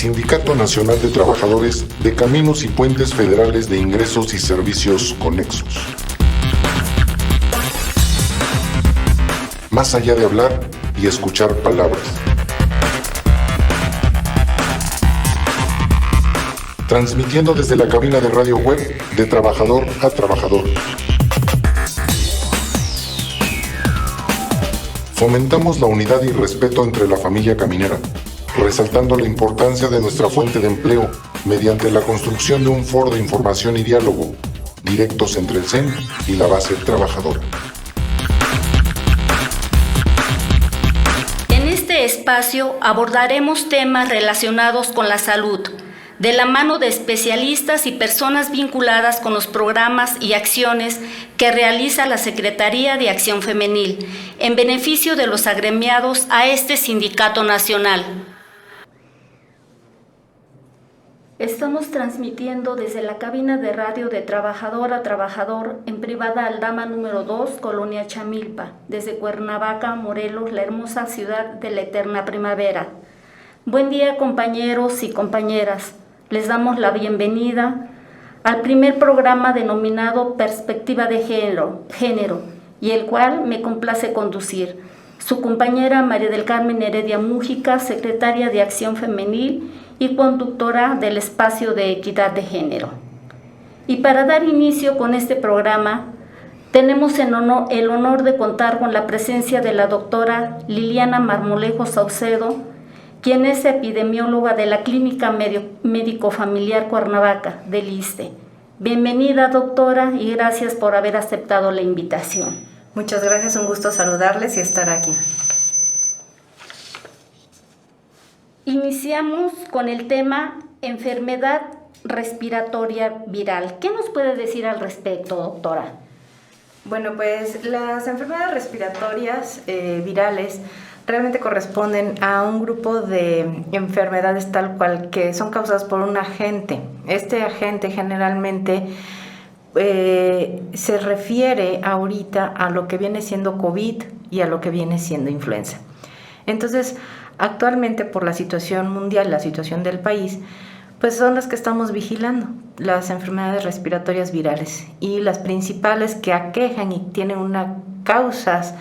Sindicato Nacional de Trabajadores de Caminos y Puentes Federales de Ingresos y Servicios Conexos. Más allá de hablar y escuchar palabras. Transmitiendo desde la cabina de radio web de trabajador a trabajador. Fomentamos la unidad y respeto entre la familia caminera, resaltando la importancia de nuestra fuente de empleo mediante la construcción de un foro de información y diálogo, directos entre el CEN y la base trabajadora. En este espacio abordaremos temas relacionados con la salud, de la mano de especialistas y personas vinculadas con los programas y acciones que realiza la Secretaría de Acción Femenil, en beneficio de los agremiados a este sindicato nacional. Estamos transmitiendo desde la cabina de radio de trabajador a trabajador en Privada Aldama número 2, Colonia Chamilpa, desde Cuernavaca, Morelos, la hermosa ciudad de la eterna primavera. Buen día, compañeros y compañeras. Les damos la bienvenida al primer programa denominado Perspectiva de Género, y el cual me complace conducir. Su compañera María del Carmen Heredia Mújica, secretaria de Acción Femenil y conductora del espacio de equidad de género. Y para dar inicio con este programa, tenemos el honor de contar con la presencia de la doctora Liliana Marmolejo Saucedo, quien es epidemióloga de la Clínica Médico Familiar Cuernavaca, del ISSSTE. Bienvenida, doctora, y gracias por haber aceptado la invitación. Muchas gracias, un gusto saludarles y estar aquí. Iniciamos con el tema enfermedad respiratoria viral. ¿Qué nos puede decir al respecto, doctora? Bueno, pues las enfermedades respiratorias virales realmente corresponden a un grupo de enfermedades tal cual que son causadas por un agente. Este agente generalmente se refiere ahorita a lo que viene siendo COVID y a lo que viene siendo influenza. Entonces, actualmente por la situación mundial, la situación del país, pues son las que estamos vigilando, las enfermedades respiratorias virales, y las principales que aquejan y tienen una causas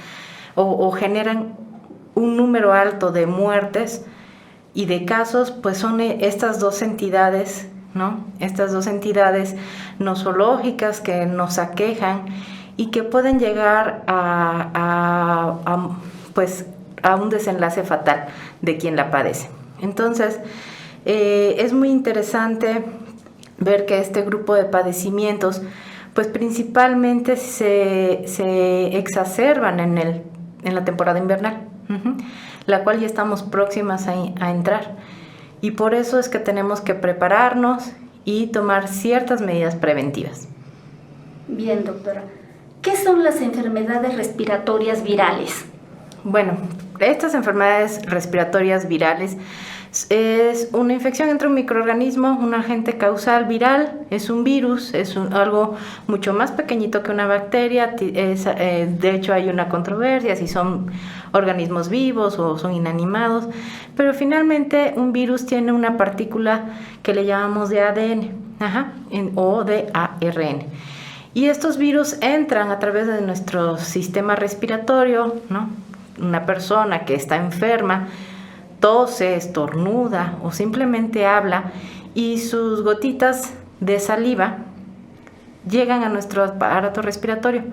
o generan un número alto de muertes y de casos, pues son estas dos entidades, ¿no? Estas dos entidades nosológicas que nos aquejan y que pueden llegar pues a un desenlace fatal de quien la padece. Entonces, es muy interesante ver que este grupo de padecimientos, pues principalmente se exacerban en la temporada invernal, la cual ya estamos próximas a entrar. Y por eso es que tenemos que prepararnos y tomar ciertas medidas preventivas. Bien, doctora. ¿Qué son las enfermedades respiratorias virales? Bueno, estas enfermedades respiratorias virales es una infección entre un microorganismo, un agente causal viral, es un virus, algo mucho más pequeñito que una bacteria. De hecho hay una controversia si son organismos vivos o son inanimados, pero finalmente un virus tiene una partícula que le llamamos de ADN o de ARN. Y estos virus entran a través de nuestro sistema respiratorio, ¿no? Una persona que está enferma tose, estornuda o simplemente habla y sus gotitas de saliva llegan a nuestro aparato respiratorio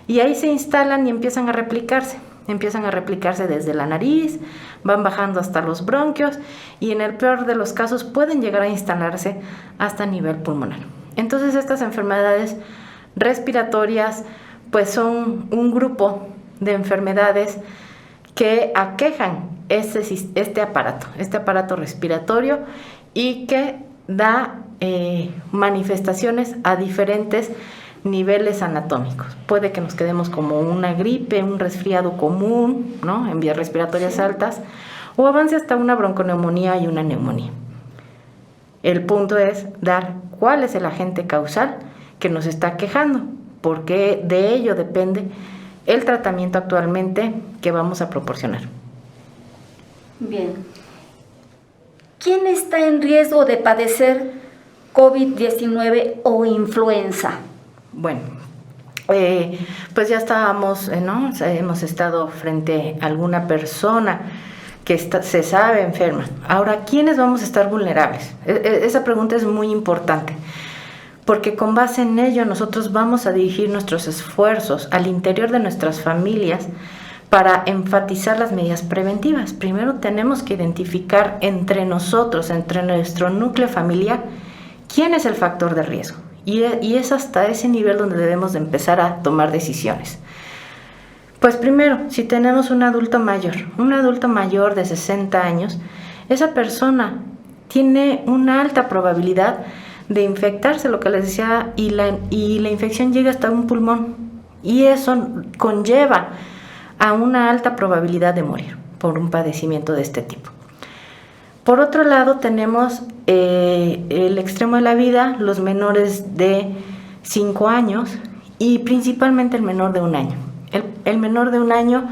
y ahí se instalan y empiezan a replicarse desde la nariz, van bajando hasta los bronquios y en el peor de los casos pueden llegar a instalarse hasta nivel pulmonar. Entonces estas enfermedades respiratorias pues son un grupo de enfermedades que aquejan este aparato respiratorio y que da manifestaciones a diferentes niveles anatómicos. Puede que nos quedemos como una gripe, un resfriado común, ¿no? En vías respiratorias altas, o avance hasta una bronconeumonía y una neumonía. El punto es dar cuál es el agente causal que nos está quejando, porque de ello depende el tratamiento actualmente que vamos a proporcionar. Bien. ¿Quién está en riesgo de padecer COVID-19 o influenza? Bueno, pues ya estábamos, ¿no? Hemos estado frente a alguna persona que se sabe enferma. Ahora, ¿quiénes vamos a estar vulnerables? Esa pregunta es muy importante, porque con base en ello nosotros vamos a dirigir nuestros esfuerzos al interior de nuestras familias para enfatizar las medidas preventivas. Primero tenemos que identificar entre nosotros, entre nuestro núcleo familiar, quién es el factor de riesgo. Y es hasta ese nivel donde debemos de empezar a tomar decisiones. Pues primero, si tenemos un adulto mayor de 60 años, esa persona tiene una alta probabilidad de infectarse, lo que les decía, y la infección llega hasta un pulmón. Y eso conlleva a una alta probabilidad de morir por un padecimiento de este tipo. Por otro lado, tenemos el extremo de la vida, los menores de 5 años y principalmente el menor de 1 año. El menor de 1 año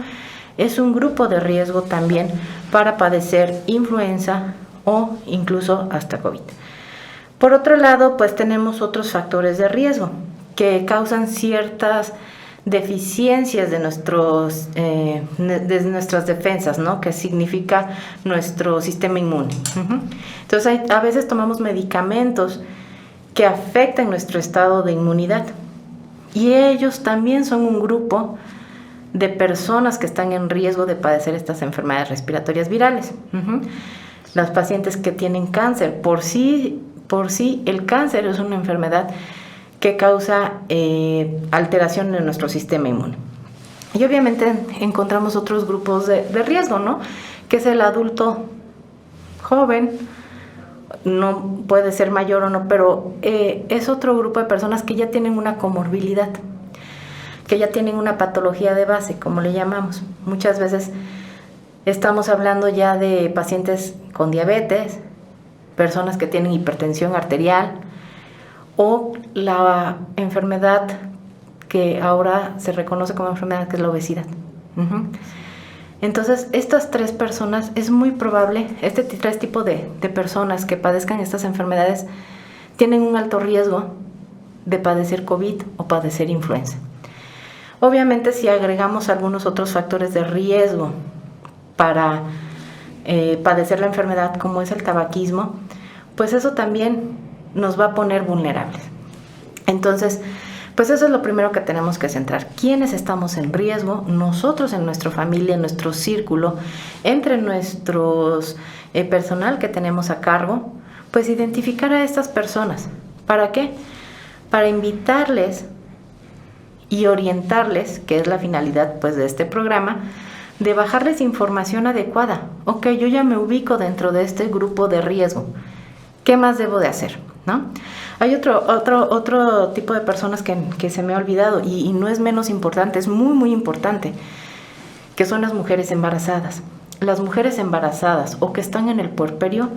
es un grupo de riesgo también para padecer influenza o incluso hasta COVID. Por otro lado, pues tenemos otros factores de riesgo que causan ciertas deficiencias de nuestras defensas, ¿no? Que significa nuestro sistema inmune. Entonces, a veces tomamos medicamentos que afectan nuestro estado de inmunidad y ellos también son un grupo de personas que están en riesgo de padecer estas enfermedades respiratorias virales. Los pacientes que tienen cáncer, por sí el cáncer es una enfermedad que causa alteración en nuestro sistema inmune. Y obviamente encontramos otros grupos de riesgo, ¿no? Que es el adulto joven, no puede ser mayor o no, pero es otro grupo de personas que ya tienen una comorbilidad, que ya tienen una patología de base, como le llamamos. Muchas veces estamos hablando ya de pacientes con diabetes, personas que tienen hipertensión arterial, o la enfermedad que ahora se reconoce como enfermedad, que es la obesidad. Entonces, estas tres personas, es muy probable, tres tipos de personas que padezcan estas enfermedades tienen un alto riesgo de padecer COVID o padecer influenza. Obviamente, si agregamos algunos otros factores de riesgo para padecer la enfermedad, como es el tabaquismo, pues eso también nos va a poner vulnerables. Entonces, pues eso es lo primero que tenemos que centrar. ¿Quiénes estamos en riesgo? Nosotros en nuestra familia, en nuestro círculo, entre nuestros personal que tenemos a cargo, pues identificar a estas personas. ¿Para qué? Para invitarles y orientarles, que es la finalidad pues de este programa, de bajarles información adecuada. Ok, yo ya me ubico dentro de este grupo de riesgo. ¿Qué más debo de hacer? ¿No? Hay otro tipo de personas que se me ha olvidado y no es menos importante, es muy muy importante, que son las mujeres embarazadas. Las mujeres embarazadas o que están en el puerperio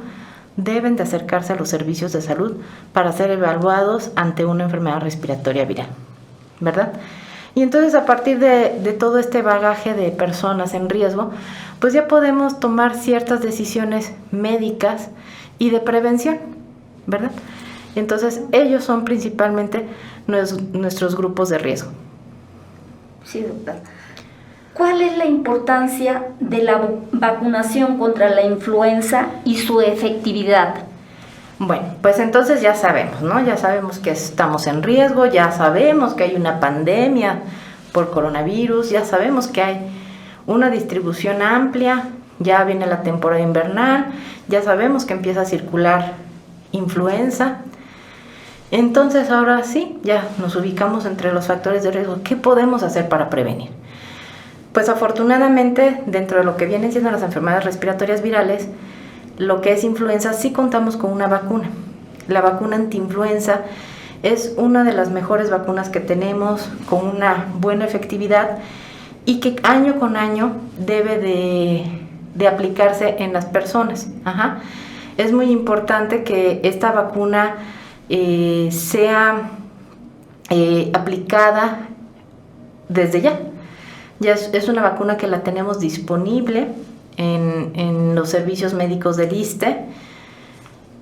deben de acercarse a los servicios de salud para ser evaluados ante una enfermedad respiratoria viral, ¿verdad? Y entonces, a partir de todo este bagaje de personas en riesgo, pues ya podemos tomar ciertas decisiones médicas y de prevención, ¿verdad? Entonces, ellos son principalmente nuestros grupos de riesgo. Sí, doctora. ¿Cuál es la importancia de la vacunación contra la influenza y su efectividad? Bueno, pues entonces ya sabemos, ¿no? Ya sabemos que estamos en riesgo, ya sabemos que hay una pandemia por coronavirus, ya sabemos que hay una distribución amplia, ya viene la temporada invernal, ya sabemos que empieza a circular influenza. Entonces, ahora sí, ya nos ubicamos entre los factores de riesgo. ¿Qué podemos hacer para prevenir? Pues afortunadamente, dentro de lo que vienen siendo las enfermedades respiratorias virales, lo que es influenza, sí contamos con una vacuna. La vacuna antiinfluenza es una de las mejores vacunas que tenemos, con una buena efectividad y que año con año debe de aplicarse en las personas. Es muy importante que esta vacuna sea aplicada desde ya. Ya es una vacuna que la tenemos disponible en los servicios médicos del ISSSTE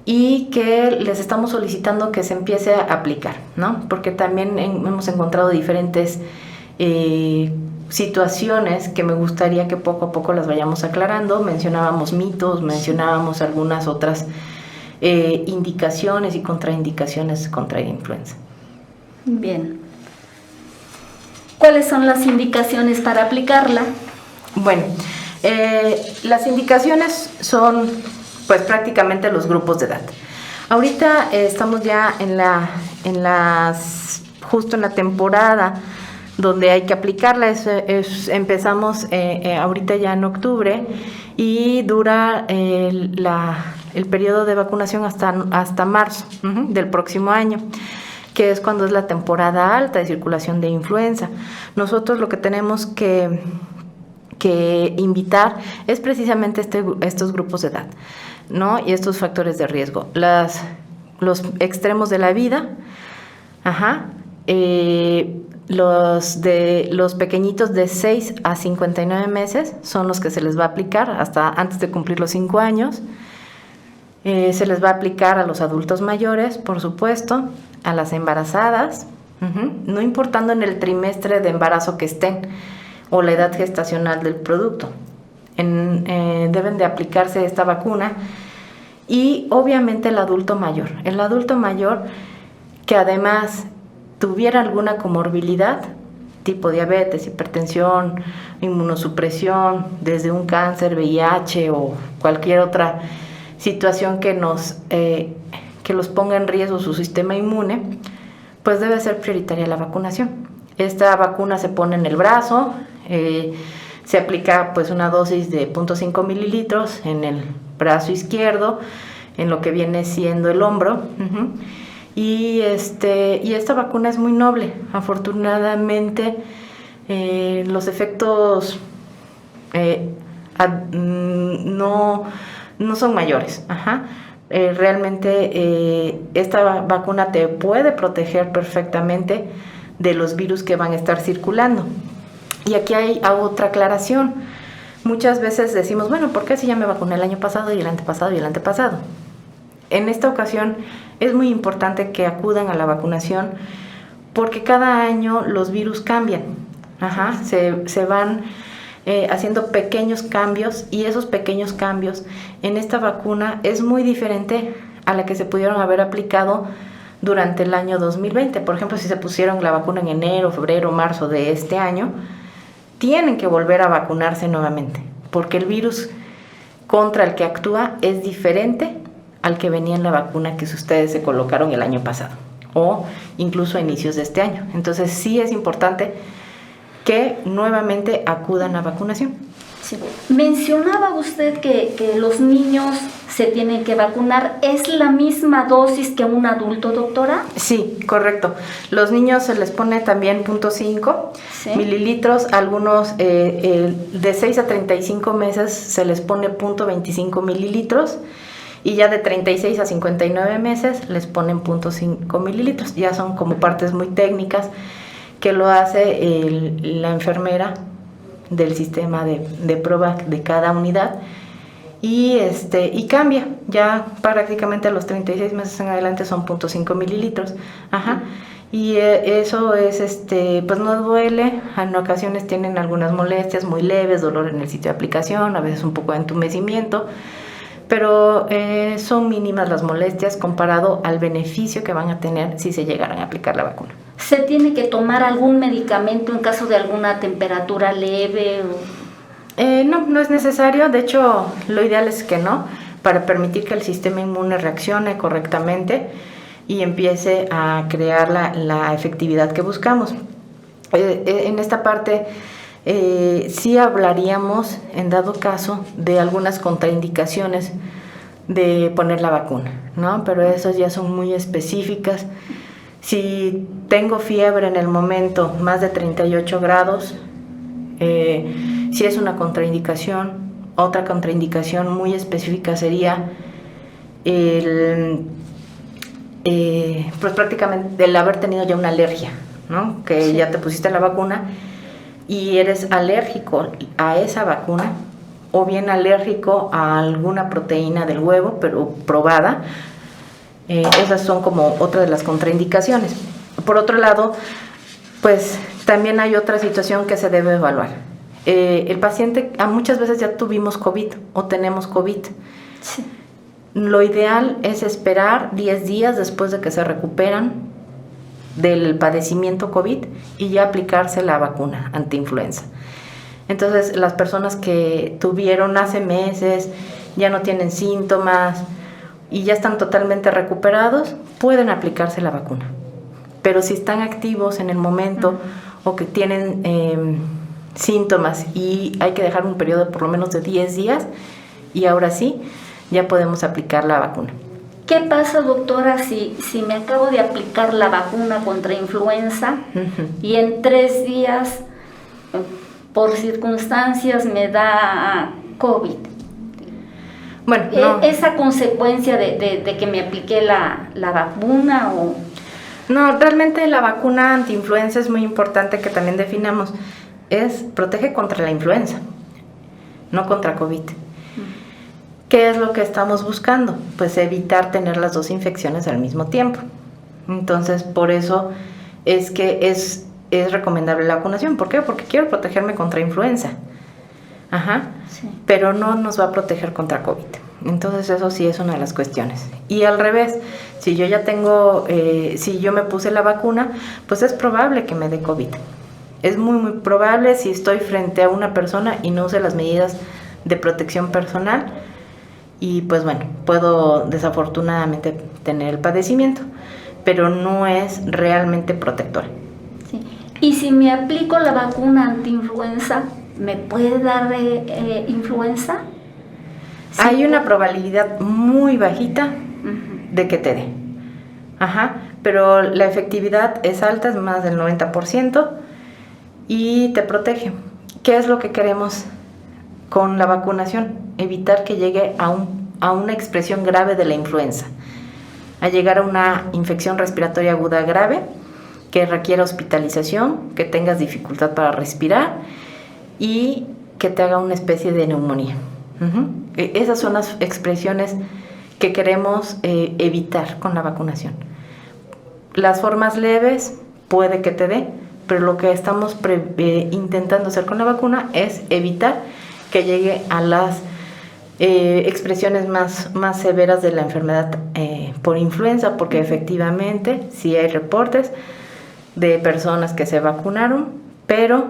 y que les estamos solicitando que se empiece a aplicar, ¿no? Porque también hemos encontrado diferentes situaciones que me gustaría que poco a poco las vayamos aclarando. Mencionábamos mitos, mencionábamos algunas otras indicaciones y contraindicaciones contra la influenza. Bien. ¿Cuáles son las indicaciones para aplicarla? Bueno, las indicaciones son pues prácticamente los grupos de edad. Ahorita estamos ya justo en la temporada donde hay que aplicarla. Empezamos ahorita ya en octubre y dura el periodo de vacunación hasta marzo del próximo año, que es cuando es la temporada alta de circulación de influenza. Nosotros lo que tenemos que invitar es precisamente estos grupos de edad, ¿no? Y estos factores de riesgo. Los extremos de la vida, los pequeñitos de 6 a 59 meses son los que se les va a aplicar hasta antes de cumplir los 5 años. Se les va a aplicar a los adultos mayores, por supuesto, a las embarazadas, no importando en el trimestre de embarazo que estén o la edad gestacional del producto. Deben de aplicarse esta vacuna. Y obviamente el adulto mayor que además tuviera alguna comorbilidad, tipo diabetes, hipertensión, inmunosupresión, desde un cáncer, VIH o cualquier otra situación que los ponga en riesgo su sistema inmune, pues debe ser prioritaria la vacunación. Esta vacuna se pone en el brazo, se aplica pues una dosis de 0.5 mililitros en el brazo izquierdo, en lo que viene siendo el hombro. Y esta vacuna es muy noble. Afortunadamente los efectos no son mayores. Realmente esta vacuna te puede proteger perfectamente de los virus que van a estar circulando. Y aquí hago otra aclaración. Muchas veces decimos, bueno, ¿por qué si ya me vacuné el año pasado y el antepasado y el antepasado? En esta ocasión es muy importante que acudan a la vacunación porque cada año los virus cambian. Se van haciendo pequeños cambios, y esos pequeños cambios en esta vacuna es muy diferente a la que se pudieron haber aplicado durante el año 2020. Por ejemplo, si se pusieron la vacuna en enero, febrero, marzo de este año, tienen que volver a vacunarse nuevamente, porque el virus contra el que actúa es diferente al que venía en la vacuna que ustedes se colocaron el año pasado o incluso a inicios de este año. Entonces sí es importante que nuevamente acudan a vacunación. Sí. Mencionaba usted que los niños se tienen que vacunar. ¿Es la misma dosis que un adulto, doctora? Sí, correcto. Los niños se les pone también 0.5 mililitros. Algunos de 6 a 35 meses se les pone 0.25 mililitros. Y ya de 36 a 59 meses les ponen 0.5 mililitros. Ya son como partes muy técnicas que lo hace la enfermera del sistema de PROVAC de cada unidad, y cambia. Ya prácticamente a los 36 meses en adelante son 0.5 mililitros. Y eso es, pues no duele. En ocasiones tienen algunas molestias muy leves, dolor en el sitio de aplicación, a veces un poco de entumecimiento, pero son mínimas las molestias comparado al beneficio que van a tener si se llegaran a aplicar la vacuna. ¿Se tiene que tomar algún medicamento en caso de alguna temperatura leve? No es necesario. De hecho, lo ideal es que no, para permitir que el sistema inmune reaccione correctamente y empiece a crear la efectividad que buscamos. En esta parte sí hablaríamos, en dado caso, de algunas contraindicaciones de poner la vacuna, ¿no? Pero esas ya son muy específicas. Si tengo fiebre en el momento, más de 38 grados, si es una contraindicación. Otra contraindicación muy específica sería pues prácticamente el haber tenido ya una alergia, ¿no? Que ya te pusiste la vacuna y eres alérgico a esa vacuna, o bien alérgico a alguna proteína del huevo, pero probada, Esas son como otra de las contraindicaciones. Por otro lado, pues también hay otra situación que se debe evaluar. El paciente, muchas veces ya tuvimos COVID o tenemos COVID. Sí. Lo ideal es esperar 10 días después de que se recuperan del padecimiento COVID y ya aplicarse la vacuna antiinfluenza. Entonces, las personas que tuvieron hace meses, ya no tienen síntomas y ya están totalmente recuperados, pueden aplicarse la vacuna. Pero si están activos en el momento o que tienen síntomas y hay que dejar un periodo por lo menos de 10 días, y ahora sí, ya podemos aplicar la vacuna. ¿Qué pasa, doctora, si me acabo de aplicar la vacuna contra influenza y en 3 días, por circunstancias, me da COVID? Bueno, no. ¿Esa consecuencia de que me apliqué la vacuna o...? No, realmente la vacuna antiinfluenza es muy importante que también definamos. Protege contra la influenza, no contra COVID. ¿Qué es lo que estamos buscando? Pues evitar tener las dos infecciones al mismo tiempo. Entonces, por eso es que es recomendable la vacunación. ¿Por qué? Porque quiero protegerme contra influenza. Sí. Pero no nos va a proteger contra COVID. Entonces, eso sí es una de las cuestiones. Y al revés, si yo ya tengo, si yo me puse la vacuna, pues es probable que me dé COVID. Es muy, muy probable si estoy frente a una persona y no use las medidas de protección personal. Y pues bueno, puedo desafortunadamente tener el padecimiento, pero no es realmente protectora. Sí. Y si me aplico la vacuna antiinfluenza, ¿me puede dar influenza? Sí. Hay una probabilidad muy bajita de que te dé. Pero la efectividad es alta, es más del 90% y te protege. ¿Qué es lo que queremos con la vacunación? Evitar que llegue a una expresión grave de la influenza, a llegar a una infección respiratoria aguda grave que requiera hospitalización, que tengas dificultad para respirar y que te haga una especie de neumonía. Esas son las expresiones que queremos evitar con la vacunación. Las formas leves puede que te dé, pero lo que estamos intentando hacer con la vacuna es evitar que llegue a las expresiones más severas de la enfermedad por influenza, porque efectivamente sí hay reportes de personas que se vacunaron, pero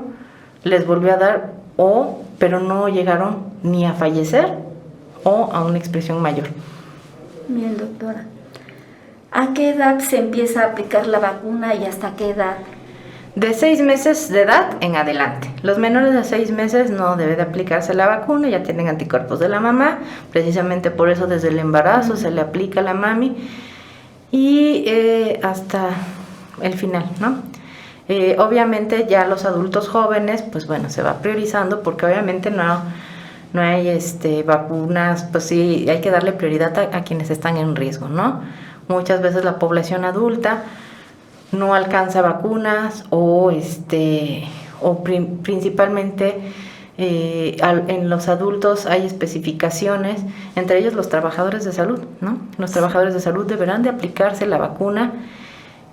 les volvió a dar pero no llegaron ni a fallecer o a una expresión mayor. Bien, doctora. ¿A qué edad se empieza a aplicar la vacuna y hasta qué edad? De 6 meses de edad en adelante. Los menores de 6 meses no debe de aplicarse la vacuna, ya tienen anticuerpos de la mamá, precisamente por eso desde el embarazo se le aplica a la mami y hasta el final, ¿no? Obviamente ya los adultos jóvenes, pues bueno, se va priorizando porque obviamente no hay vacunas, pues sí, hay que darle prioridad a quienes están en riesgo, ¿no? Muchas veces la población adulta no alcanza vacunas principalmente en los adultos hay especificaciones, entre ellos los trabajadores de salud, ¿no? Los trabajadores de salud deberán de aplicarse la vacuna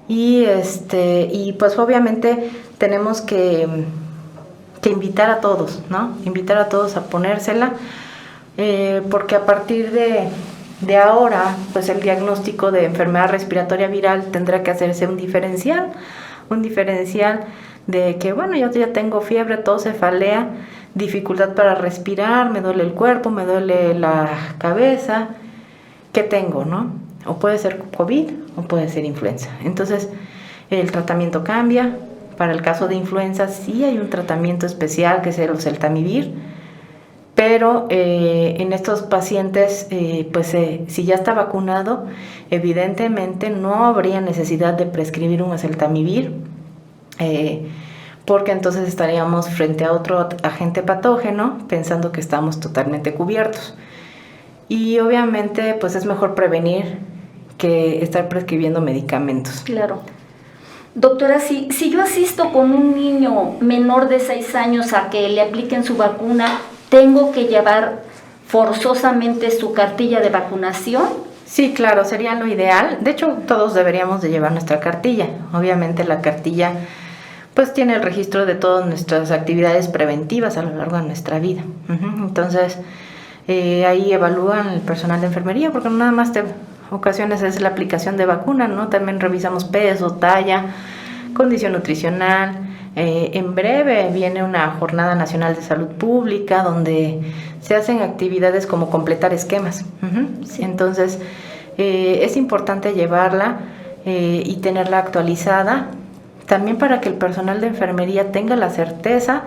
y pues obviamente tenemos que invitar a todos, ¿no? Invitar a todos a ponérsela porque a partir de ahora, pues el diagnóstico de enfermedad respiratoria viral tendrá que hacerse un diferencial de que, bueno, yo ya tengo fiebre, tos, cefalea, dificultad para respirar, me duele el cuerpo, me duele la cabeza, ¿qué tengo, no? O puede ser COVID o puede ser influenza. Entonces, el tratamiento cambia. Para el caso de influenza sí hay un tratamiento especial que es el oseltamivir, pero en estos pacientes, si ya está vacunado, evidentemente no habría necesidad de prescribir un oseltamivir, porque entonces estaríamos frente a otro agente patógeno pensando que estamos totalmente cubiertos. Y obviamente pues es mejor prevenir que estar prescribiendo medicamentos. Claro. Doctora, si yo asisto con un niño menor de 6 años a que le apliquen su vacuna, ¿tengo que llevar forzosamente su cartilla de vacunación? Sí, claro, sería lo ideal. De hecho, todos deberíamos de llevar nuestra cartilla. Obviamente la cartilla pues tiene el registro de todas nuestras actividades preventivas a lo largo de nuestra vida. Entonces, ahí evalúan el personal de enfermería, porque no nada más ocasiones es la aplicación de vacuna, ¿no? También revisamos peso, talla, condición nutricional. En breve viene una Jornada Nacional de Salud Pública donde se hacen actividades como completar esquemas. Sí. Entonces, es importante llevarla y tenerla actualizada, también para que el personal de enfermería tenga la certeza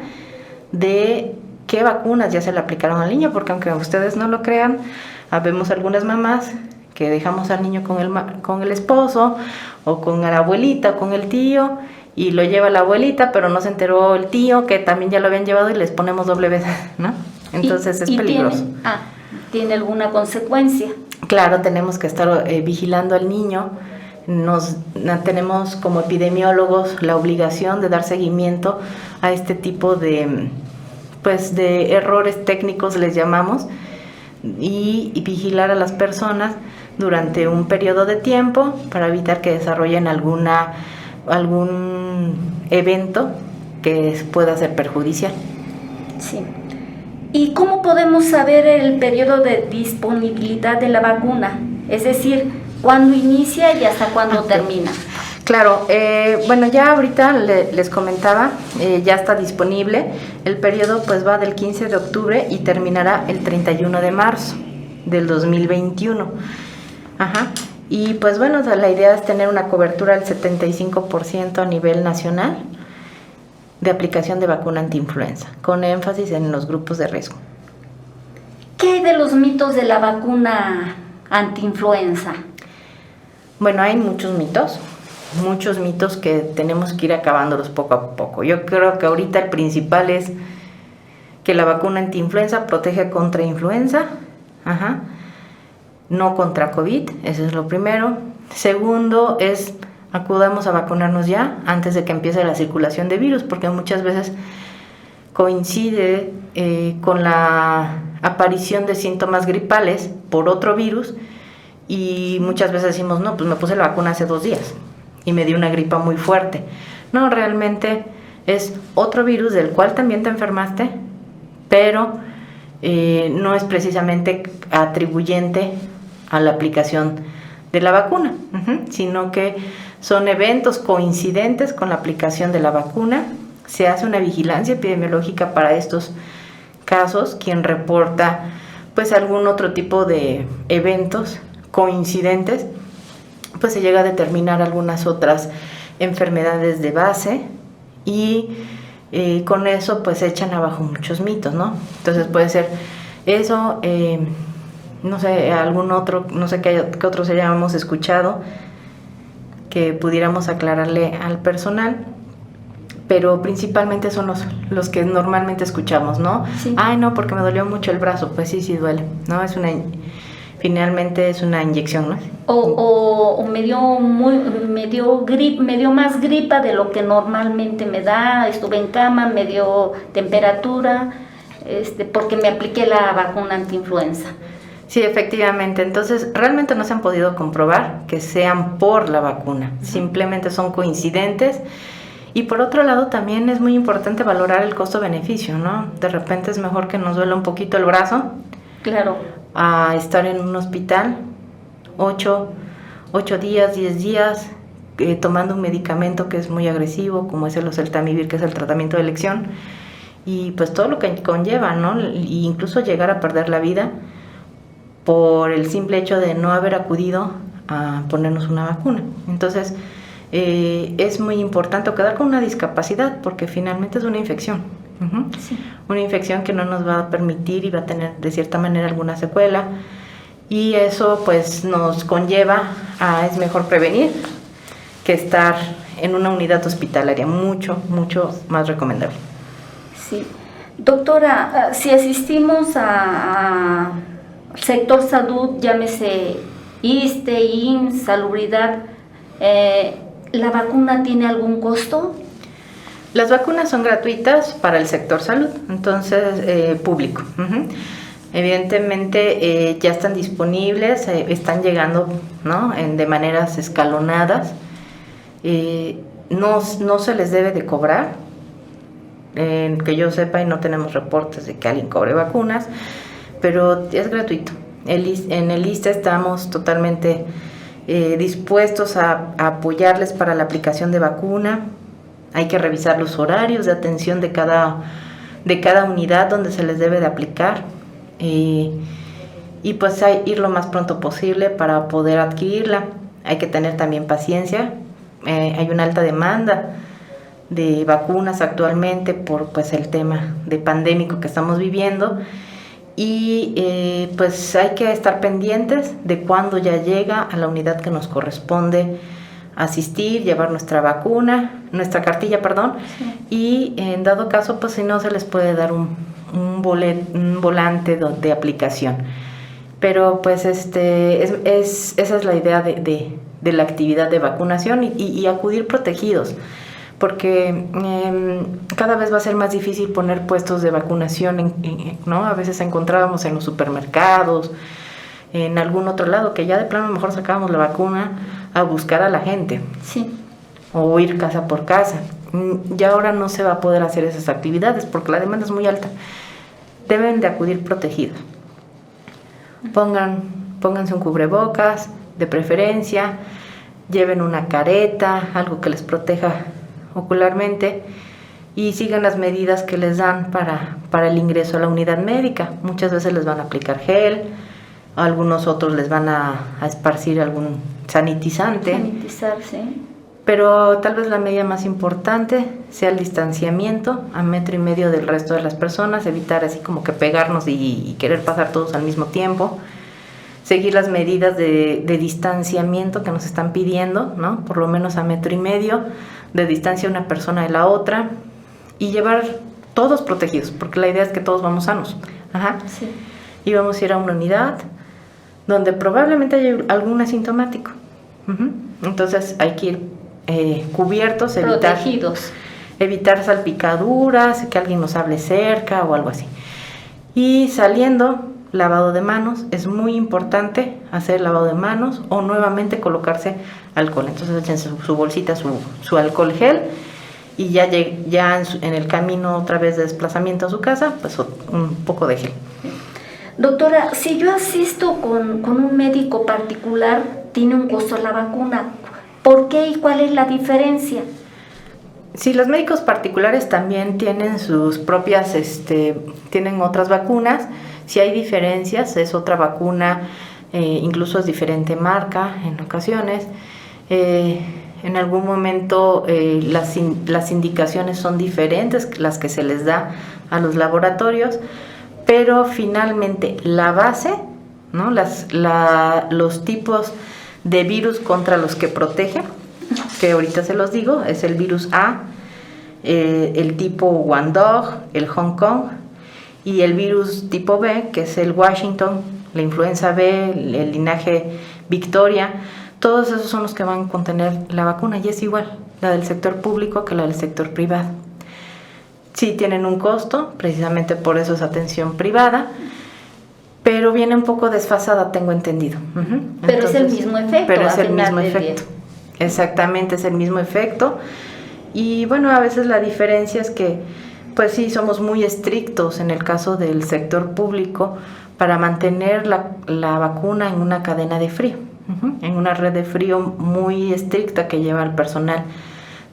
de qué vacunas ya se le aplicaron al niño, porque aunque ustedes no lo crean, habemos algunas mamás que dejamos al niño con el esposo o con la abuelita o con el tío, y lo lleva la abuelita, pero no se enteró el tío que también ya lo habían llevado, y les ponemos doble vez, ¿no? Entonces es peligroso. ¿Tiene alguna consecuencia? Claro, tenemos que estar vigilando al niño. Tenemos como epidemiólogos la obligación de dar seguimiento a este tipo de errores técnicos, les llamamos, y vigilar a las personas durante un periodo de tiempo para evitar que desarrollen algún evento que pueda ser perjudicial. Sí. ¿Y cómo podemos saber el periodo de disponibilidad de la vacuna? Es decir, ¿cuándo inicia y hasta cuándo termina? Claro, bueno, ya ahorita les comentaba, ya está disponible. El periodo pues va del 15 de octubre y terminará el 31 de marzo del 2021. Y pues bueno, la idea es tener una cobertura del 75% a nivel nacional de aplicación de vacuna antiinfluenza, con énfasis en los grupos de riesgo. ¿Qué hay de los mitos de la vacuna antiinfluenza? Bueno, hay muchos mitos que tenemos que ir acabándolos poco a poco. Yo creo que ahorita el principal es que la vacuna antiinfluenza protege contra influenza, no contra COVID, eso es lo primero. Segundo es acudamos a vacunarnos ya antes de que empiece la circulación de virus, porque muchas veces coincide con la aparición de síntomas gripales por otro virus, y muchas veces decimos, no, pues me puse la vacuna hace 2 días y me dio una gripa muy fuerte. No, realmente es otro virus del cual también te enfermaste, pero no es precisamente atribuyente a la aplicación de la vacuna, sino que son eventos coincidentes con la aplicación de la vacuna. Se hace una vigilancia epidemiológica para estos casos. Quien reporta pues algún otro tipo de eventos coincidentes, pues se llega a determinar algunas otras enfermedades de base, y con eso pues se echan abajo muchos mitos, ¿no? Entonces puede ser eso, no sé, algún otro, no sé qué otros hayamos escuchado que pudiéramos aclararle al personal, pero principalmente son los que normalmente escuchamos, ¿no? Sí. Ay, no, porque me dolió mucho el brazo. Pues sí duele, ¿no? Finalmente es una inyección, ¿no? O me dio más gripa de lo que normalmente me da, estuve en cama, me dio temperatura, porque me apliqué la vacuna antiinfluenza. Sí, efectivamente. Entonces, realmente no se han podido comprobar que sean por la vacuna. Simplemente son coincidentes. Y por otro lado, también es muy importante valorar el costo-beneficio, ¿no? De repente es mejor que nos duela un poquito el brazo. Claro. A estar en un hospital 8 días, 10 días, tomando un medicamento que es muy agresivo, como es el oseltamivir, que es el tratamiento de elección, y pues todo lo que conlleva, ¿no? E incluso llegar a perder la vida por el simple hecho de no haber acudido a ponernos una vacuna. Entonces, es muy importante quedar con una discapacidad, porque finalmente es una infección. Sí. Una infección que no nos va a permitir y va a tener de cierta manera alguna secuela, y eso pues nos conlleva a es mejor prevenir que estar en una unidad hospitalaria, mucho más recomendable. Sí. Doctora, si asistimos a sector salud, llámese ISSSTE, IMSS, salubridad, ¿la vacuna tiene algún costo? Las vacunas son gratuitas para el sector salud, entonces público. Evidentemente ya están disponibles, están llegando, ¿no?, de maneras escalonadas. No se les debe de cobrar, que yo sepa, y no tenemos reportes de que alguien cobre vacunas, pero es gratuito. En el ISSSTE estamos totalmente dispuestos a apoyarles para la aplicación de vacuna. Hay que revisar los horarios de atención de cada unidad donde se les debe de aplicar, y pues ir lo más pronto posible para poder adquirirla. Hay que tener también paciencia. Hay una alta demanda de vacunas actualmente por pues el tema de pandémico que estamos viviendo, y pues hay que estar pendientes de cuándo ya llega a la unidad que nos corresponde asistir, llevar nuestra cartilla, sí. Y en dado caso, pues si no, se les puede dar un volante de aplicación. Pero pues esa es la idea de la actividad de vacunación, y acudir protegidos, porque cada vez va a ser más difícil poner puestos de vacunación, ¿no? A veces encontrábamos en los supermercados, en algún otro lado, que ya de plano mejor sacábamos la vacuna a buscar a la gente, sí, o ir casa por casa. Ya ahora no se va a poder hacer esas actividades porque la demanda es muy alta. Deben de acudir protegidos. Pónganse un cubrebocas, de preferencia, lleven una careta, algo que les proteja ocularmente, y sigan las medidas que les dan para el ingreso a la unidad médica. Muchas veces les van a aplicar gel, algunos otros les van a esparcir algún sanitizante. Sanitizar, sí. Pero tal vez la medida más importante sea el distanciamiento a 1.5 metros del resto de las personas, evitar así como que pegarnos y querer pasar todos al mismo tiempo, seguir las medidas de distanciamiento que nos están pidiendo, ¿no? Por lo menos a 1.5 metros de distancia una persona de la otra, y llevar todos protegidos, porque la idea es que todos vamos sanos. Ajá. Sí. Y vamos a ir a una unidad donde probablemente haya algún asintomático. Entonces hay que ir cubiertos, protegidos, evitar salpicaduras, que alguien nos hable cerca o algo así. Y saliendo, lavado de manos. Es muy importante hacer lavado de manos o nuevamente colocarse alcohol. Entonces échense su bolsita, su alcohol gel, y ya en el camino otra vez de desplazamiento a su casa, pues un poco de gel. Doctora, si yo asisto con un médico particular, tiene un costo la vacuna. ¿Por qué y cuál es la diferencia? Sí, los médicos particulares también tienen sus propias, tienen otras vacunas. Si hay diferencias, es otra vacuna, incluso es diferente marca en ocasiones. En algún momento las indicaciones son diferentes, las que se les da a los laboratorios, pero finalmente la base, ¿no? Los tipos de virus contra los que protege, que ahorita se los digo, es el virus A, el tipo Guangdong, el Hong Kong, y el virus tipo B, que es el Washington, la influenza B, el linaje Victoria. Todos esos son los que van a contener la vacuna, y es igual la del sector público que la del sector privado. Sí tienen un costo, precisamente por eso es atención privada, pero viene un poco desfasada, tengo entendido. Pero entonces, es el mismo efecto. Pero es el mismo efecto. Exactamente, es el mismo efecto. Y bueno, a veces la diferencia es que, pues sí, somos muy estrictos en el caso del sector público para mantener la vacuna en una cadena de frío, en una red de frío muy estricta que lleva el personal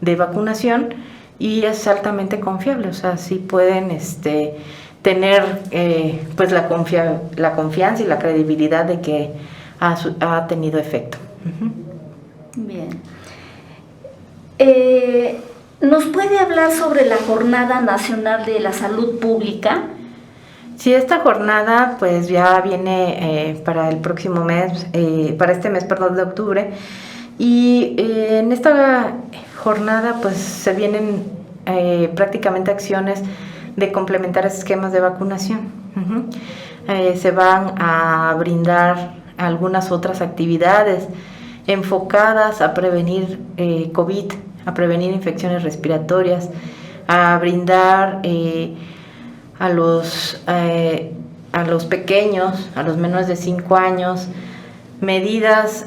de vacunación, y es altamente confiable. O sea, sí pueden tener pues la confianza y la credibilidad de que ha tenido efecto. Bien. ¿Nos puede hablar sobre la Jornada Nacional de la Salud Pública? Sí, esta jornada pues ya viene para el próximo mes, para este mes, perdón, de octubre, y en esta jornada pues se vienen prácticamente acciones de complementar esquemas de vacunación. Se van a brindar algunas otras actividades enfocadas a prevenir COVID, a prevenir infecciones respiratorias, a brindar a los a los pequeños, a los menores de 5 años, medidas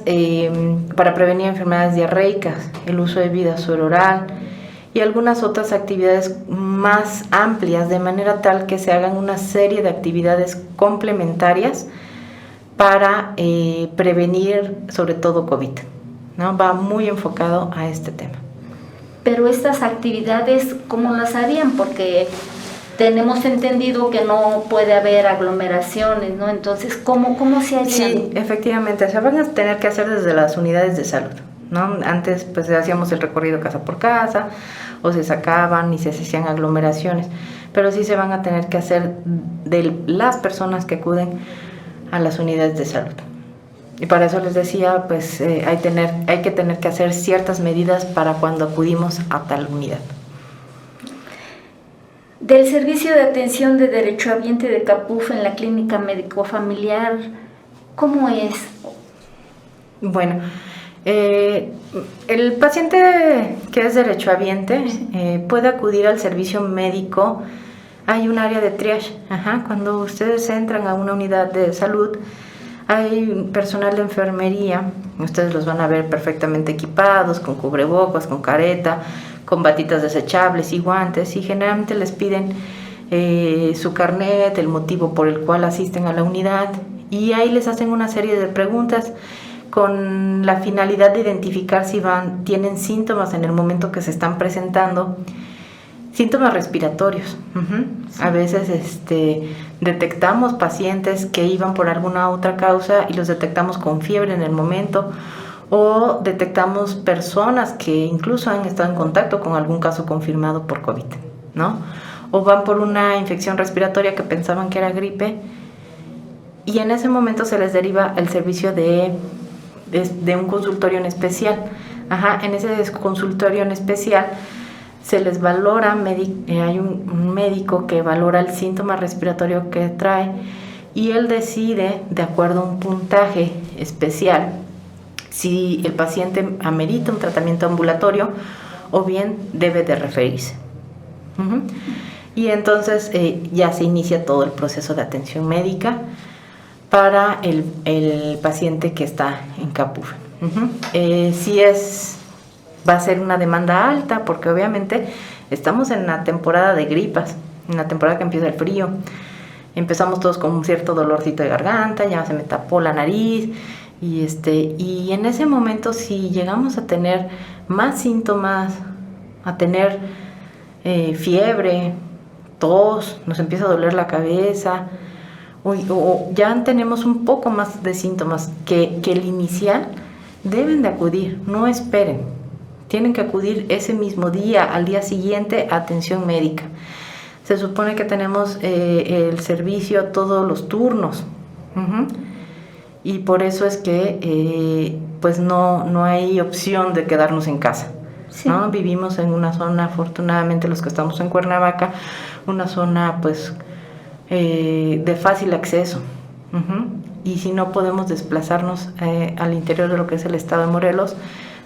para prevenir enfermedades diarreicas, el uso de Vidasur oral y algunas otras actividades más amplias, de manera tal que se hagan una serie de actividades complementarias para prevenir sobre todo COVID, ¿no? Va muy enfocado a este tema. Pero estas actividades, ¿cómo las harían? Porque tenemos entendido que no puede haber aglomeraciones, ¿no? Entonces, ¿cómo se harían? Sí, efectivamente, se van a tener que hacer desde las unidades de salud, ¿no? Antes pues hacíamos el recorrido casa por casa o se sacaban y se hacían aglomeraciones, pero sí se van a tener que hacer de las personas que acuden a las unidades de salud. Y para eso les decía, pues hay que tener que hacer ciertas medidas para cuando acudimos a tal unidad. Del servicio de atención de derechohabiente de Capuf en la clínica médico-familiar, ¿cómo es? Bueno, el paciente que es derechohabiente puede acudir al servicio médico. Hay un área de triage. Cuando ustedes entran a una unidad de salud, hay personal de enfermería. Ustedes los van a ver perfectamente equipados, con cubrebocas, con careta, con batitas desechables y guantes, y generalmente les piden su carnet, el motivo por el cual asisten a la unidad, y ahí les hacen una serie de preguntas con la finalidad de identificar si tienen síntomas en el momento que se están presentando, síntomas respiratorios. A veces detectamos pacientes que iban por alguna otra causa y los detectamos con fiebre en el momento, o detectamos personas que incluso han estado en contacto con algún caso confirmado por COVID, ¿no? O van por una infección respiratoria que pensaban que era gripe, y en ese momento se les deriva el servicio de un consultorio en especial. En ese consultorio en especial se les valora, hay un médico que valora el síntoma respiratorio que trae, y él decide, de acuerdo a un puntaje especial, si el paciente amerita un tratamiento ambulatorio o bien debe de referirse. Y entonces ya se inicia todo el proceso de atención médica para el paciente que está en Capuf. Va a ser una demanda alta, porque obviamente estamos en la temporada de gripas, en la temporada que empieza el frío. Empezamos todos con un cierto dolorcito de garganta, ya se me tapó la nariz, y en ese momento, si llegamos a tener más síntomas, a tener fiebre, tos, nos empieza a doler la cabeza, o ya tenemos un poco más de síntomas que el inicial, deben de acudir, no esperen. Tienen que acudir ese mismo día, al día siguiente, a atención médica. Se supone que tenemos el servicio todos los turnos. Y por eso es que pues no hay opción de quedarnos en casa. Sí. ¿No? Vivimos en una zona, afortunadamente los que estamos en Cuernavaca, una zona pues de fácil acceso. Y si no podemos desplazarnos al interior de lo que es el estado de Morelos,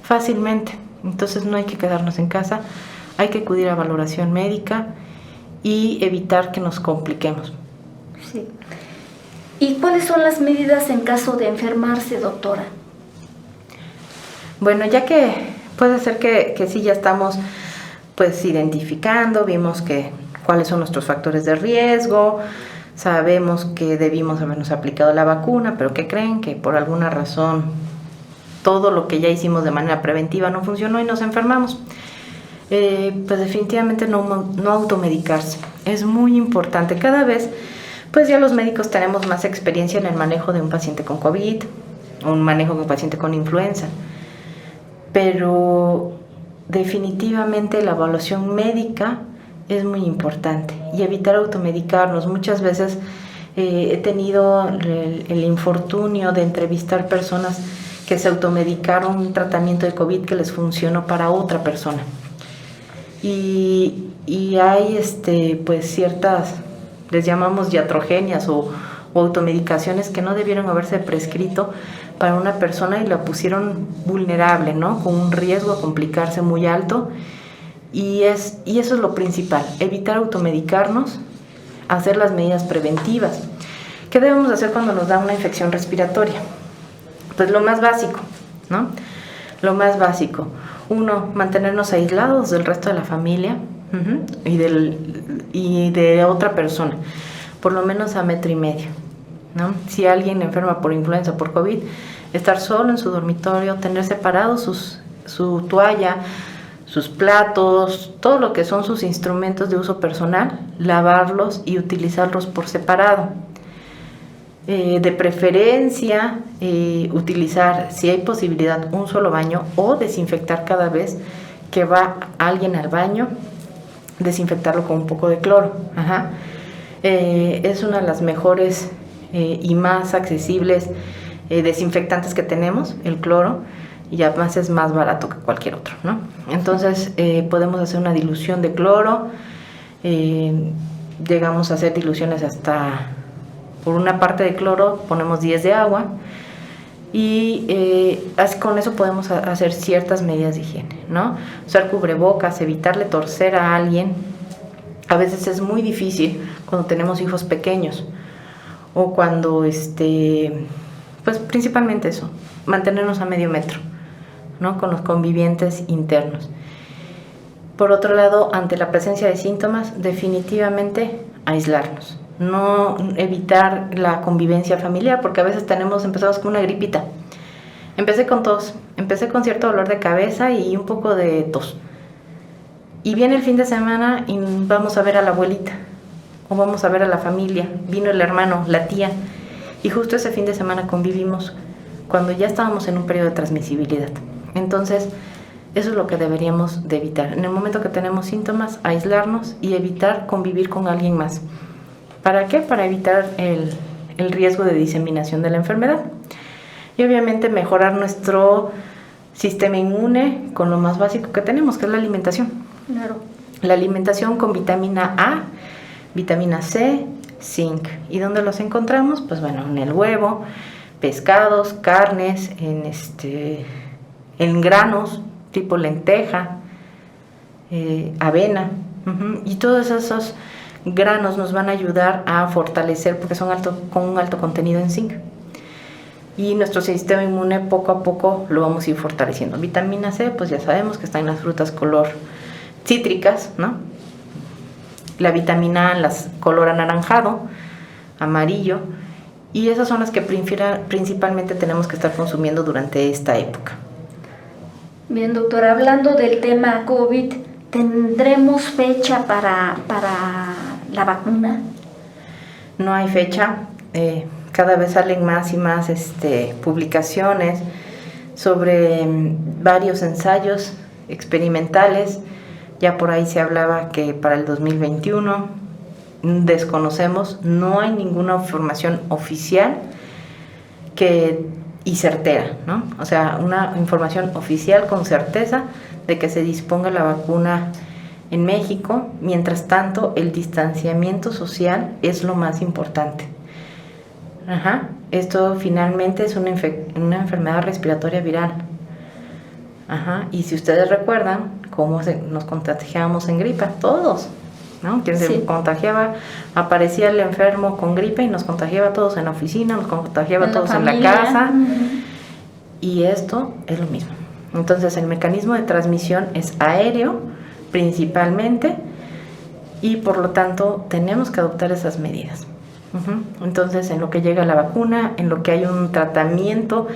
fácilmente. Entonces no hay que quedarnos en casa, hay que acudir a valoración médica y evitar que nos compliquemos. Sí. ¿Y cuáles son las medidas en caso de enfermarse, doctora? Bueno, ya que puede ser que sí ya estamos pues identificando, vimos cuáles son nuestros factores de riesgo, sabemos que debimos habernos aplicado la vacuna, pero ¿qué creen? Que por alguna razón todo lo que ya hicimos de manera preventiva no funcionó y nos enfermamos. Pues definitivamente no automedicarse. Es muy importante. Cada vez pues ya los médicos tenemos más experiencia en el manejo de un paciente con COVID, o un manejo de un paciente con influenza, pero definitivamente la evaluación médica es muy importante, y evitar automedicarnos. Muchas veces he tenido el infortunio de entrevistar personas que se automedicaron un tratamiento de COVID que les funcionó para otra persona, y hay pues ciertas, les llamamos iatrogenias o automedicaciones que no debieron haberse prescrito para una persona y la pusieron vulnerable, ¿no? Con un riesgo a complicarse muy alto, y eso es lo principal, evitar automedicarnos, hacer las medidas preventivas. ¿Qué debemos hacer cuando nos da una infección respiratoria? Pues lo más básico, ¿no? Lo más básico. 1, mantenernos aislados del resto de la familia y de otra persona, por lo menos a 1,5 metros, ¿no? Si alguien enferma por influenza o por COVID, estar solo en su dormitorio, tener separados su toalla, sus platos, todo lo que son sus instrumentos de uso personal, lavarlos y utilizarlos por separado. De preferencia, utilizar, si hay posibilidad, un solo baño o desinfectar cada vez que va alguien al baño, desinfectarlo con un poco de cloro. Es una de las mejores y más accesibles desinfectantes que tenemos, el cloro, y además es más barato que cualquier otro, ¿no? Entonces podemos hacer una dilución de cloro, llegamos a hacer diluciones hasta, por una parte de cloro ponemos 10 de agua, y con eso podemos hacer ciertas medidas de higiene, ¿no? Usar cubrebocas, evitarle torcer a alguien. A veces es muy difícil cuando tenemos hijos pequeños o cuando, pues principalmente eso, mantenernos a 1/2 metro, ¿no? Con los convivientes internos. Por otro lado, ante la presencia de síntomas, definitivamente aislarnos. No evitar la convivencia familiar, porque a veces empezamos con una gripita. Empecé con tos, empecé con cierto dolor de cabeza y un poco de tos. Y viene el fin de semana y vamos a ver a la abuelita, o vamos a ver a la familia, vino el hermano, la tía, y justo ese fin de semana convivimos cuando ya estábamos en un periodo de transmisibilidad. Entonces, eso es lo que deberíamos de evitar. En el momento que tenemos síntomas, aislarnos y evitar convivir con alguien más. ¿Para qué? Para evitar el riesgo de diseminación de la enfermedad. Y obviamente mejorar nuestro sistema inmune con lo más básico que tenemos, que es la alimentación. Claro. La alimentación con vitamina A, vitamina C, zinc. ¿Y dónde los encontramos? Pues bueno, en el huevo, pescados, carnes, en granos tipo lenteja, avena. Y todos esos granos nos van a ayudar a fortalecer porque son con un alto contenido en zinc. Y nuestro sistema inmune poco a poco lo vamos a ir fortaleciendo. Vitamina C, pues ya sabemos que está en las frutas color cítricas, ¿no? La vitamina A en las color anaranjado, amarillo, y esas son las que principalmente tenemos que estar consumiendo durante esta época. Bien, doctora, hablando del tema COVID, ¿tendremos fecha para la vacuna? No hay fecha. Cada vez salen más y más publicaciones sobre varios ensayos experimentales. Ya por ahí se hablaba que para el 2021, desconocemos, no hay ninguna información oficial y certera, ¿no? O sea, una información oficial con certeza de que se disponga la vacuna en México. Mientras tanto, el distanciamiento social es lo más importante. Esto finalmente es una enfermedad respiratoria viral. Y si ustedes recuerdan cómo nos contagiábamos en gripa, todos, ¿no? Quien se contagiaba, aparecía el enfermo con gripe y nos contagiaba a todos en la oficina, nos contagiaba a todos en la casa. Y esto es lo mismo. Entonces, el mecanismo de transmisión es aéreo principalmente, y por lo tanto tenemos que adoptar esas medidas. Entonces, en lo que llega la vacuna, en lo que hay un tratamiento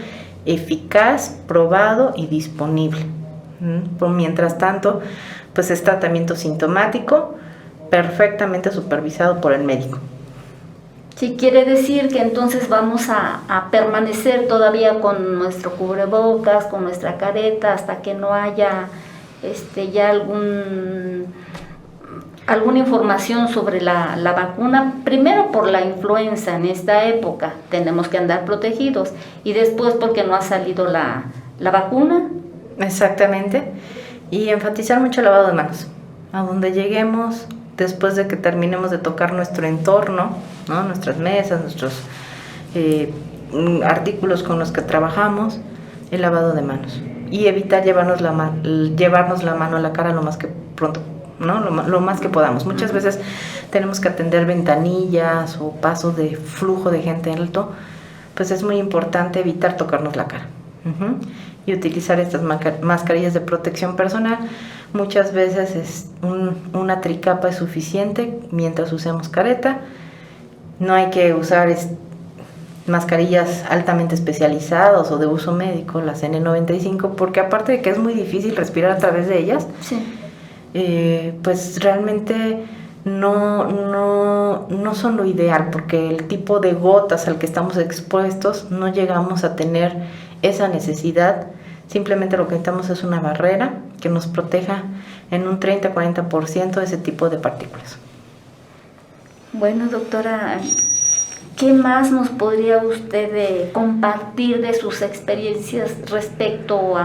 eficaz, probado y disponible. Mientras tanto, pues es tratamiento sintomático, perfectamente supervisado por el médico. Sí, quiere decir que entonces vamos a permanecer todavía con nuestro cubrebocas, con nuestra careta, hasta que no haya ya alguna información sobre la vacuna. Primero por la influenza en esta época, tenemos que andar protegidos, y después porque no ha salido la vacuna. Exactamente, y enfatizar mucho el lavado de manos. A donde lleguemos, después de que terminemos de tocar nuestro entorno, ¿no? Nuestras mesas, nuestros artículos con los que trabajamos, el lavado de manos. Y evitar llevarnos la mano a la cara lo más que pronto ¿no? Lo más que podamos. Muchas veces tenemos que atender ventanillas o pasos de flujo de gente alto, pues es muy importante evitar tocarnos la cara. Y utilizar estas mascarillas de protección personal. Muchas veces una tricapa es suficiente mientras usemos careta. No hay que usar mascarillas altamente especializadas o de uso médico, las N95, porque aparte de que es muy difícil respirar a través de ellas, pues realmente no son lo ideal, porque el tipo de gotas al que estamos expuestos no llegamos a tener esa necesidad. Simplemente lo que necesitamos es una barrera que nos proteja en un 30-40% de ese tipo de partículas. Bueno, doctora, ¿qué más nos podría usted compartir de sus experiencias respecto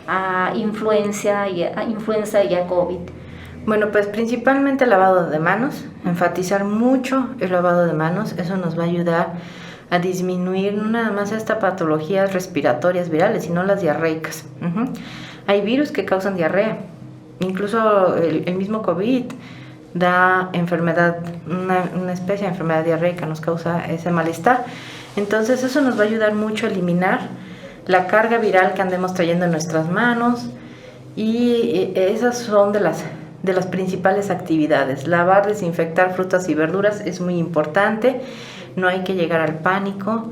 a influenza y a COVID? Bueno, pues principalmente el lavado de manos, enfatizar mucho el lavado de manos. Eso nos va a ayudar a disminuir no nada más estas patologías respiratorias virales, sino las diarreicas. Hay virus que causan diarrea, incluso el mismo COVID da enfermedad, una especie de enfermedad diarreica, nos causa ese malestar. Entonces eso nos va a ayudar mucho a eliminar la carga viral que andemos trayendo en nuestras manos, y esas son de las principales actividades. Lavar, desinfectar frutas y verduras es muy importante. No hay que llegar al pánico,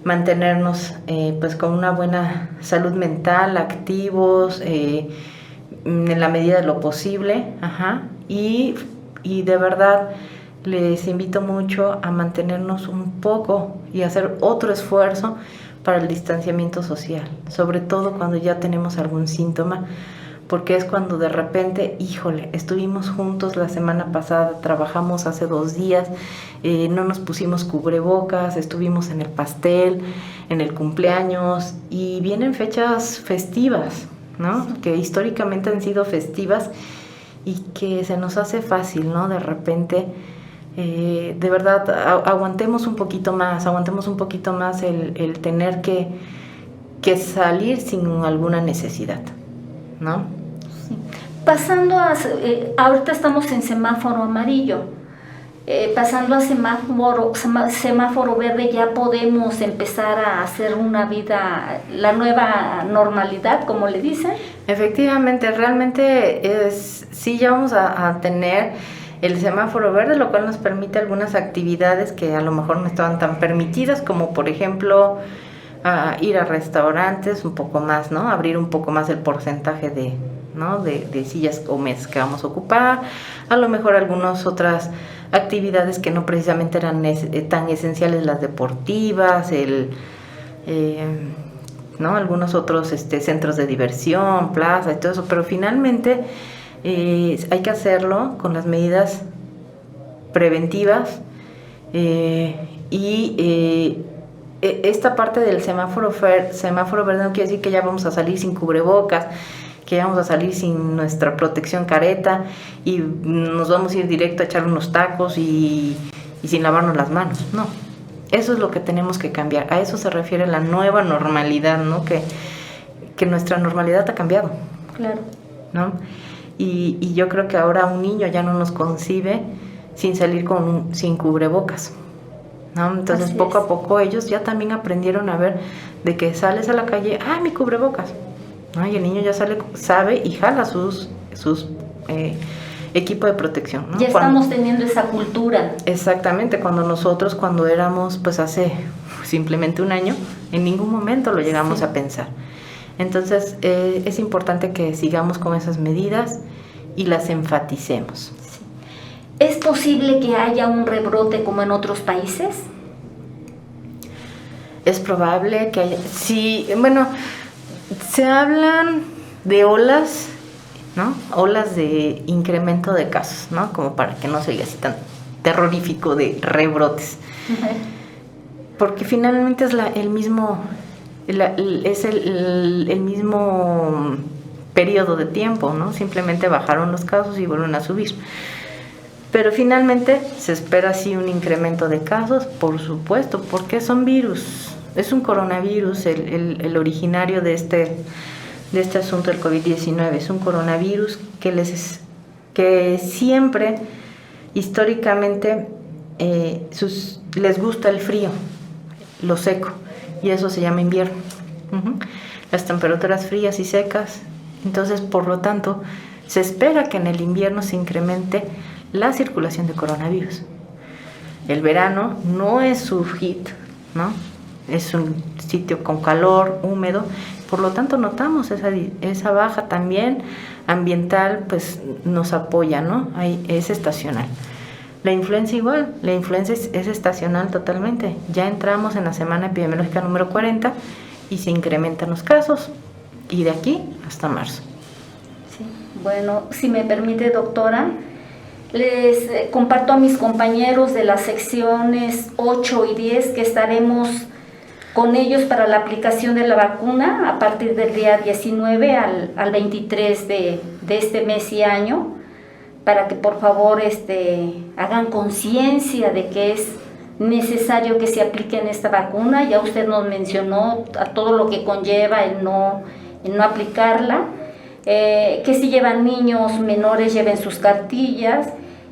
mantenernos pues con una buena salud mental, activos, en la medida de lo posible, y de verdad les invito mucho a mantenernos un poco y hacer otro esfuerzo para el distanciamiento social, sobre todo cuando ya tenemos algún síntoma, porque es cuando de repente, híjole, estuvimos juntos la semana pasada, trabajamos hace 2 días, no nos pusimos cubrebocas, estuvimos en el pastel, en el cumpleaños, y vienen fechas festivas, ¿no? Que históricamente han sido festivas y que se nos hace fácil, ¿no? De repente, de verdad, aguantemos un poquito más el tener que salir sin alguna necesidad, ¿no? Sí. Pasando ahorita estamos en semáforo amarillo, pasando a semáforo verde, ya podemos empezar a hacer una vida, la nueva normalidad, como le dicen. Efectivamente, realmente sí, ya vamos a tener el semáforo verde, lo cual nos permite algunas actividades que a lo mejor no estaban tan permitidas, como por ejemplo ir a restaurantes un poco más, ¿no? Abrir un poco más el porcentaje de sillas o mesas que vamos a ocupar, a lo mejor algunas otras actividades que no precisamente eran tan esenciales, las deportivas, algunos otros centros de diversión, plaza y todo eso, pero finalmente hay que hacerlo con las medidas preventivas, esta parte del semáforo verde no quiere decir que ya vamos a salir sin cubrebocas, que ya vamos a salir sin nuestra protección careta y nos vamos a ir directo a echar unos tacos y sin lavarnos las manos. No, eso es lo que tenemos que cambiar. A eso se refiere la nueva normalidad, ¿no? Que nuestra normalidad ha cambiado. Claro. ¿No? Y yo creo que ahora un niño ya no nos concibe sin salir sin cubrebocas, ¿no? Entonces poco a poco ellos ya también aprendieron a ver de que sales a la calle, mi cubrebocas, ¿no? Y el niño ya sabe y jala sus equipo de protección, ¿no? Ya estamos teniendo esa cultura. Exactamente, cuando éramos pues hace simplemente un año, en ningún momento lo llegamos a pensar. Entonces es importante que sigamos con esas medidas y las enfaticemos. ¿Es posible que haya un rebrote como en otros países? Es probable que haya. Sí, bueno, se hablan de olas, ¿no? Olas de incremento de casos, ¿no? Como para que no se oiga así tan terrorífico de rebrotes. Porque finalmente es el mismo periodo de tiempo, ¿no? Simplemente bajaron los casos y vuelven a subir. Pero finalmente se espera sí un incremento de casos, por supuesto, porque son virus. Es un coronavirus el originario de este asunto del COVID-19. Es un coronavirus que les que siempre, históricamente, les gusta el frío, lo seco, y eso se llama invierno. Las temperaturas frías y secas. Entonces, por lo tanto, se espera que en el invierno se incremente la circulación de coronavirus. El verano no es su hit, ¿no? Es un sitio con calor, húmedo, por lo tanto notamos esa baja también ambiental, pues nos apoya, ¿no? Es estacional. La influenza igual, la influenza es estacional totalmente. Ya entramos en la semana epidemiológica número 40 y se incrementan los casos, y de aquí hasta marzo. Sí. Bueno, si me permite, doctora, les comparto a mis compañeros de las secciones 8 y 10 que estaremos con ellos para la aplicación de la vacuna a partir del día 19 al 23 de este mes y año, para que por favor hagan conciencia de que es necesario que se apliquen esta vacuna. Ya usted nos mencionó a todo lo que conlleva el no aplicarla, que si llevan niños menores lleven sus cartillas,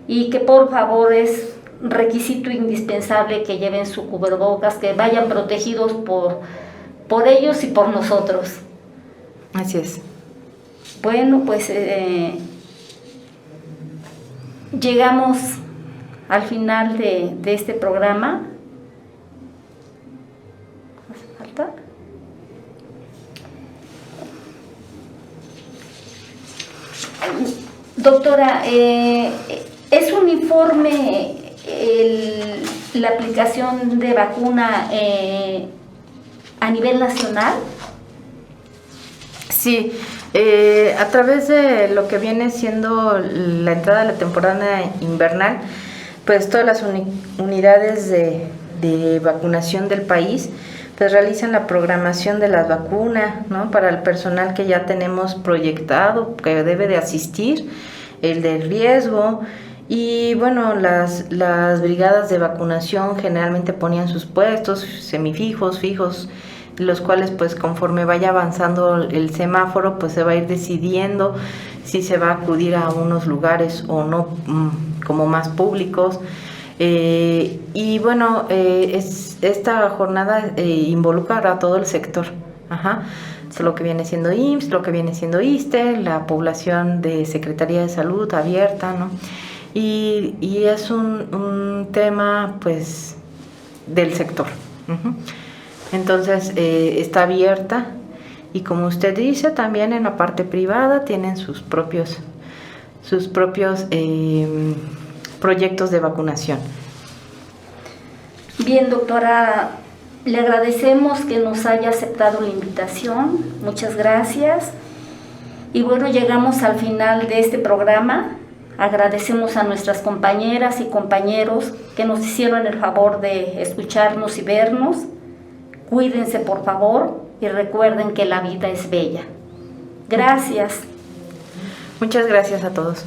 y que por favor es requisito indispensable que lleven su cubrebocas, que vayan protegidos por ellos y por nosotros. Así es. Bueno, pues llegamos al final de este programa. ¿Hace falta? Doctora, ¿es uniforme la aplicación de vacuna a nivel nacional? Sí, a través de lo que viene siendo la entrada de la temporada invernal, pues todas las unidades de vacunación del país pues realizan la programación de las vacunas, ¿no? Para el personal que ya tenemos proyectado, que debe de asistir, el del riesgo. Y bueno, las brigadas de vacunación generalmente ponían sus puestos semifijos, fijos, los cuales pues conforme vaya avanzando el semáforo pues se va a ir decidiendo si se va a acudir a unos lugares o no, como más públicos. Y bueno, esta jornada involucra a todo el sector. Lo que viene siendo IMSS, lo que viene siendo ISSSTE, la población de Secretaría de Salud abierta, ¿no? Y es un tema pues del sector. Entonces está abierta, y como usted dice, también en la parte privada tienen sus propios proyectos de vacunación. Bien, doctora, le agradecemos que nos haya aceptado la invitación. Muchas gracias. Y bueno, llegamos al final de este programa. Agradecemos a nuestras compañeras y compañeros que nos hicieron el favor de escucharnos y vernos. Cuídense, por favor, y recuerden que la vida es bella. Gracias. Muchas gracias a todos.